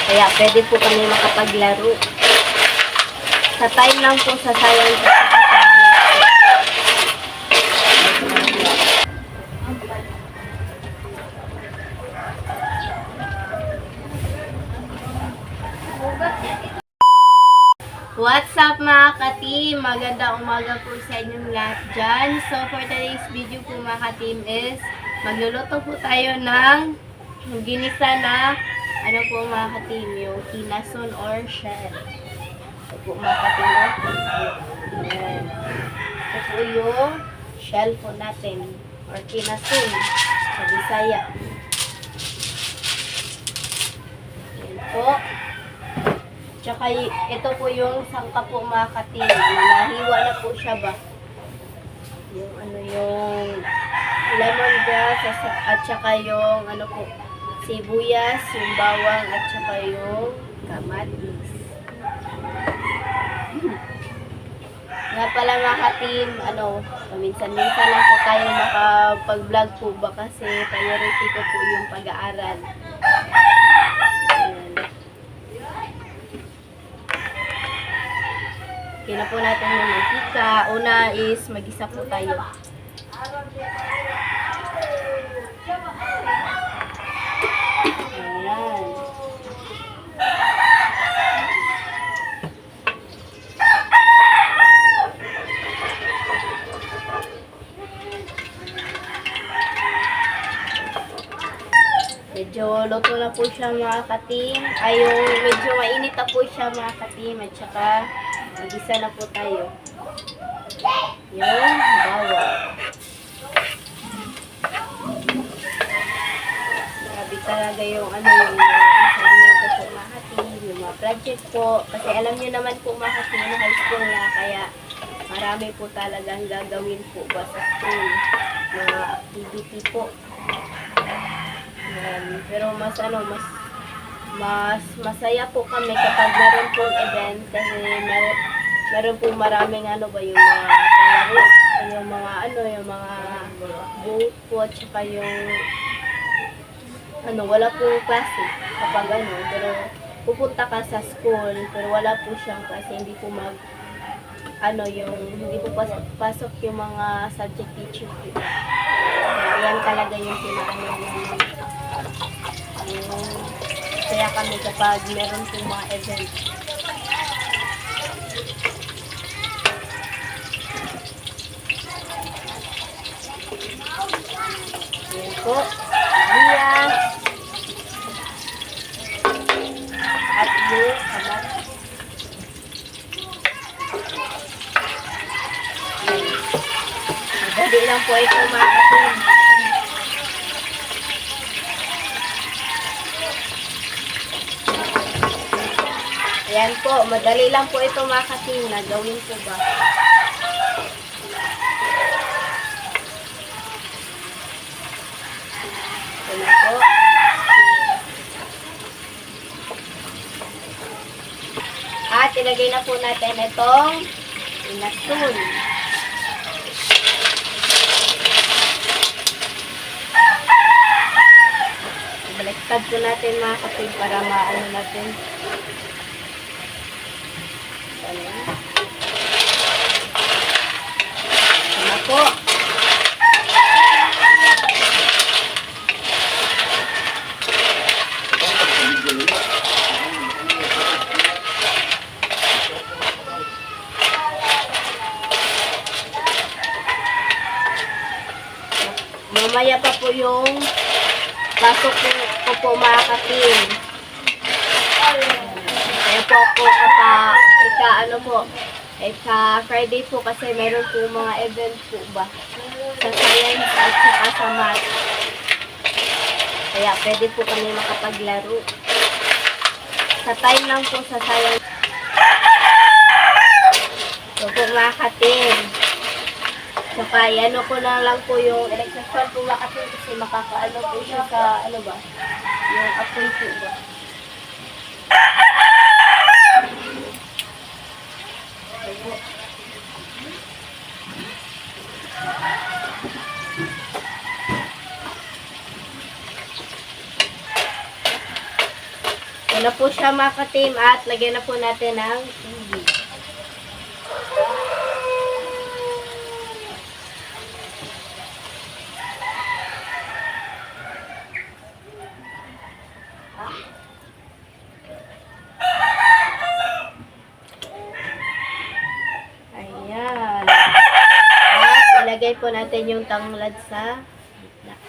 Kaya pwede po kami makapaglaro. Sa time lang po sa science at saka sa What's up mga ka-team? Magandang umaga po sa inyong lahat dyan. So for today's video po mga ka-team is magluluto po tayo ng ginisa na ano po mga ka-team, yung kinason or shell. Ito po mga ka-team. Ayan. Ito po yung shell po natin or kinason sa Bisaya. Ayan po. Tsaka ito po yung sangka po mga ka-team. Nahiwa na po siya ba? Yung ano yung lemongrass at saka yung ano po sibuyas, yung bawang at saka yung kamatis. Nga pala mga ka-team, ano, minsan-minsan lang po tayo makapag-vlog po ba kasi priority ko po yung pag-aaral. Kina po natin yung mantika. Una is mag-isa po tayo. Ayan. Medyo luto na po siya mga ka-team. Ay, yung medyo mainit na po siya mga ka-team. At saka mag-isa na po tayo. Yung bawang. Grabe talaga yung ano yung mga assignment ko po mga ka-team, yung mga project po. Kasi alam niyo naman po mga ka-team, high school na, kaya marami po talagang gagawin po ba sa school. Mga activity po. Pero mas ano, mas masaya po kami kapag meron pong event kasi meron pong maraming ano ba yung mga palaro, yung mga ano, yung mga booth po at saka yung ano, wala pong klase kapag ano, pero pupunta ka sa school pero wala po siyang klase, hindi po ano yung, hindi po pasok yung mga subject teacher po. Yan talaga yung pinaano yung kaya kami kapag meron pong mga event. Yan po, sibuyas at yung kamatis. Madali lang po ito mga ka-team. Ayan po, madali lang po ito mga ka-team na gawin po ba. Ito na po. At ilagay na po natin itong inasun. Baliktad po natin mga ka-team para maano natin. Ayan na po. Mamaya pa po yung pasok ko po mga ka-team. Kaya po ako Friday po kasi meron po mga event po ba sa science at saka sa math. Kaya pwede po kami makapaglaro. Sa time lang po sa science. So po mga ka-team. Saka ano ko na lang po yung electrical po mga ka-team kasi makakaano po siya sa ano ba yung apoy po ba. Ito na po siya mga ka-team at lagyan na po natin ng tubig. Ayan. At ilagay po natin yung tanglad sa gitna.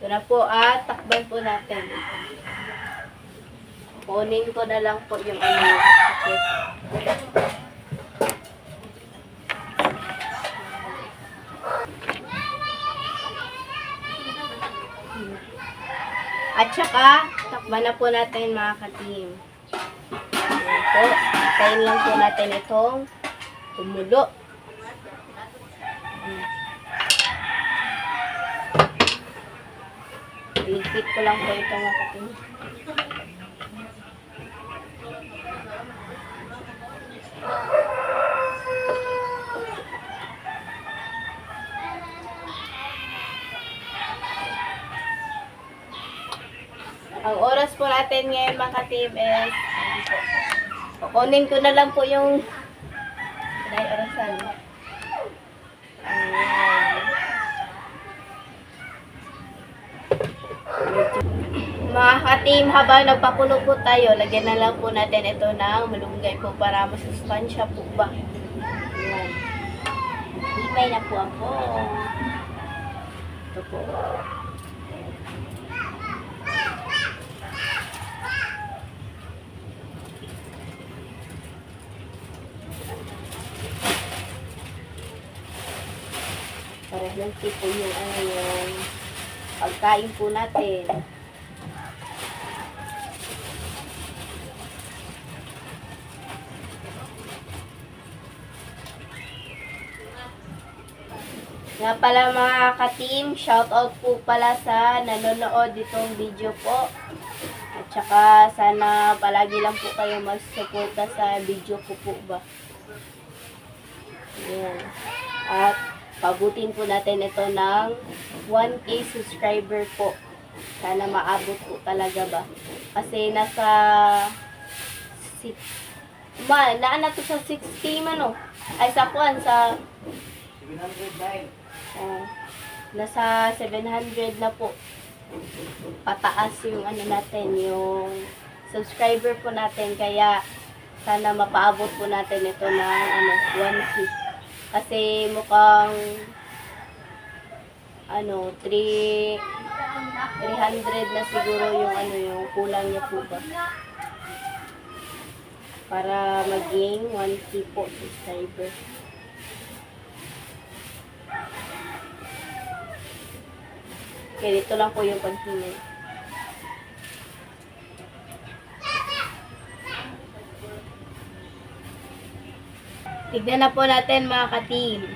Ito na po at takban po natin. Kunin ko na lang po yung sakit. At saka, takban na po natin mga ka-team. Ayan po. Tayin lang po natin itong tumulo. Ilikit ko lang po ito mga ka-team. Ang oras po natin ngayon mga ka-team is kukunin ko na lang po yung orasan. Ayan. Mga ka-team, habang nagpakulo po tayo, lagyan na lang po natin ito ng malunggay po para masustansya po ba. Ayan. Himay na po ako. Ito po. Para healthy po yung pagkain po natin. Nga pala mga ka-team, shoutout po pala sa nanonood ditong video po. At saka sana palagi lang po kayo mag-suporta sa video ko po ba. Ayan. At pabutin po natin ito ng 1K subscriber po. Sana maabot po talaga ba. Kasi nasa naana to sa 60 man o. Ay sa kuan sa 709. Nasa 700 na po. Pataas yung natin, yung subscriber po natin. Kaya sana mapaabot po natin ito ng 1K. Kasi mukhang 300 na siguro yung yung kulang niya po ba. Para maging 1K po subscriber. Okay, dito lang po yung paghinay. Tignan na po natin mga ka-team.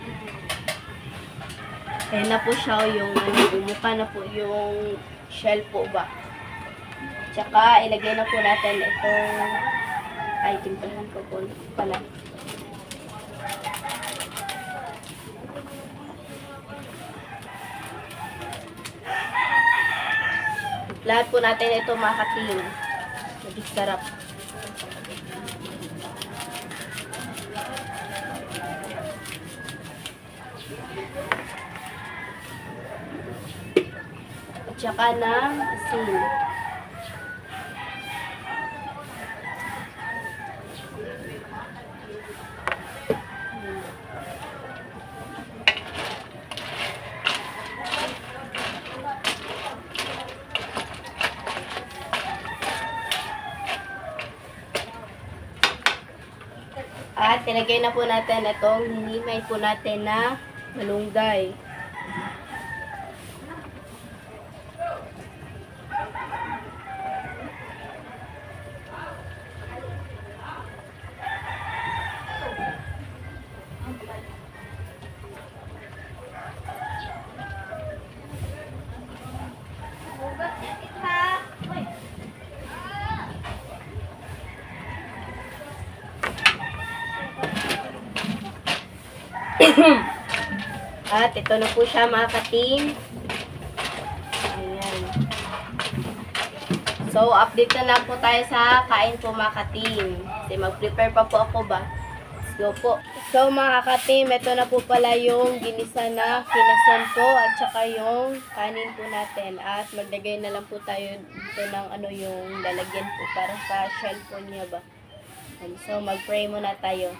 Ayan na po siya yung bumuka na po yung shell po ba. Tsaka ilagay na po natin itong timplahan ko po pala. Lahat po natin ito mga ka-team. Maging sarap. At saka ng asin. At ilagay na po natin itong hinimay po natin na malunggay. At ito na po siya mga ka-team. Ayan. So, update na lang po tayo sa kain po mga ka-team. Kasi mag-prepare pa po ako ba. Let's go po. So, mga ka-team, ito na po pala yung ginisa na kinason po at saka yung kanin po natin. At maglagay na lang po tayo dito ng ano yung lalagyan po para sa shell po niya ba. So, mag-pray muna tayo.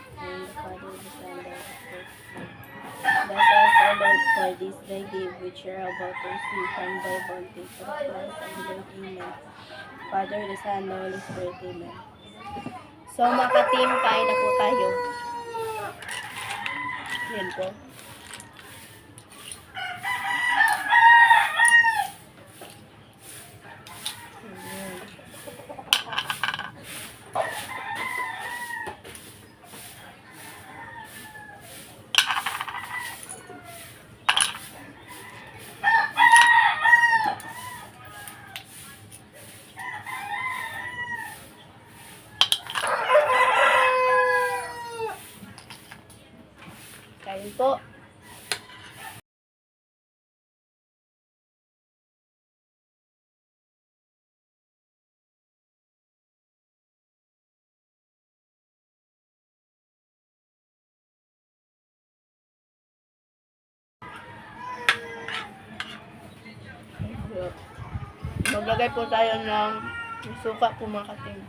Let us, O Lord, for this thy gift which you are about to receive from thy bounty for Christ and the Amen. Father, the Son, the Holy Spirit, Amen. So, mga ka-team, kain na po tayo. Yan po. Ayan. Kain po. Maglagay po tayo ng suka po mga ka-team.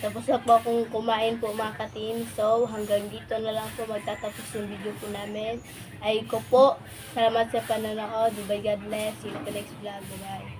Tapos na po akong kumain po mga ka-team. So, hanggang dito na lang po magtatapos yung video po namin. Ay ko po. Salamat sa panonood. Bye, God bless. See you in the next vlog. Bye.